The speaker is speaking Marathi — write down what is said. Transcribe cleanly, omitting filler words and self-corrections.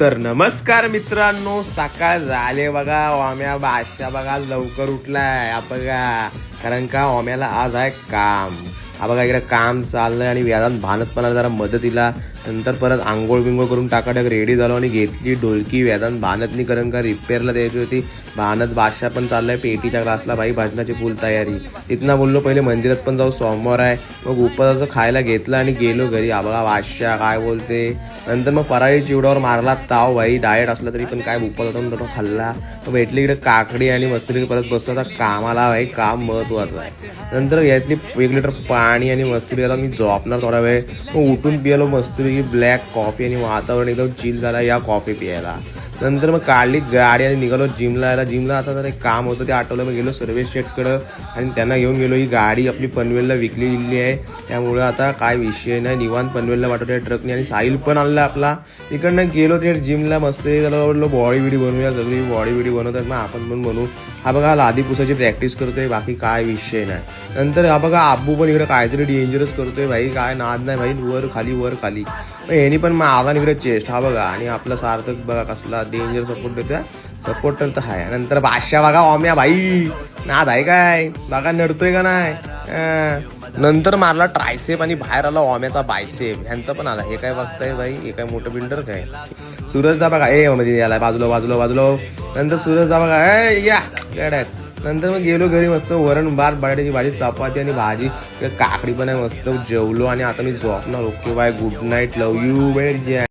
तर नमस्कार मित्रांनो, सकाळ झाले बघा. ओम्या बादशा बघा आज लवकर उठलाय बघा, कारण का ओम्याला आज आहे काम. हा बघा इकडे काम चाललंय आणि व्याजात भानत पण जरा मदतीला. नंतर परत आंघोळ बिंगोळ करून टाकाटाक रेडी झालो आणि घेतली ढोलकी. व्याजात भानतनी कारण का रिपेअरला द्यायची होती. भानत बादशा पण चाललाय पेटीच्या क्लासला. भाई भजनाची फुल तयारी. इथनं बोललो पहिले मंदिरात पण जाऊ, सोमवार आहे. मग उपवासाचं खायला घेतलं आणि गेलो घरी. हा बघा बादशा काय बोलते. नंतर मग फराळी चिवड्यावर मारला ताव. भाई डाएट असला तरी पण काय उपवास होता खाल्ला. मग भेटली इकडे काकडी आणि मस्तपैकी परत बसतो आता कामाला. भाई काम महत्वाचं आहे. नंतर यातली 1 लिटर पाणी आणि मस्तपैकी आता मी झोपणार थोडा वेळ. मग उठून पियालो मस्तपैकी ब्लॅक कॉफी आणि वातावरण एकदम चिल झाला या कॉफी पियायला. नंतर मग काढली गाडी आणि निघालो जिमला. जिमला आता जर एक काम होतं ते आठवलं. मग गेलो सर्व्हिस शेटकडं आणि त्यांना घेऊन गेलो. ही गाडी आपली पनवेलला विकली दिली आहे, त्यामुळे आता काय विषय नाही. निवांत पनवेलला पाठवल्या ट्रकने आणि साहिल पण आणला आपला. इकडनं गेलो ते जिमला. मस्त त्याला बोललो बॉडी बिडी बनवूया. सगळी बॉडी बिडी बनवतात मग आपण पण बनवू. हा बघा लादी पुसाची प्रॅक्टिस करतोय, बाकी काय विषय नाही. नंतर हा बघा आब्बू पण इकडे काहीतरी डेंजरस करतोय. भाई काय नाद नाही भाई, वर खाली. ह्यानी पण मारला इकडे चेस्ट. हा बघा आणि आपला सार्थक बघा कसला डेंजर सपोर्ट देतोय. सपोर्टर तर आहे. नंतर बादशा बघा ओम्या भाई नाद आहे काय बघा, नडतोय का नाही. नंतर मारला ट्रायसेप आणि बाहेर आला ओम्याचा बायसेप. ह्यांचा पण आला. हे काय बघताय भाई, हे काय मोठं बिल्डर काय. सूरज दा बघा मध्ये याला बाजूला. नंतर सूरज दा बघा या गड्यात. नंतर मग गेलो घरी. मस्त वरण भात बटाट्याची भाजी चपाती आणि भाजी काकडी पण आहे. मस्त जेवलो आणि आता मी झोपणार. Okay bye, good night, love you.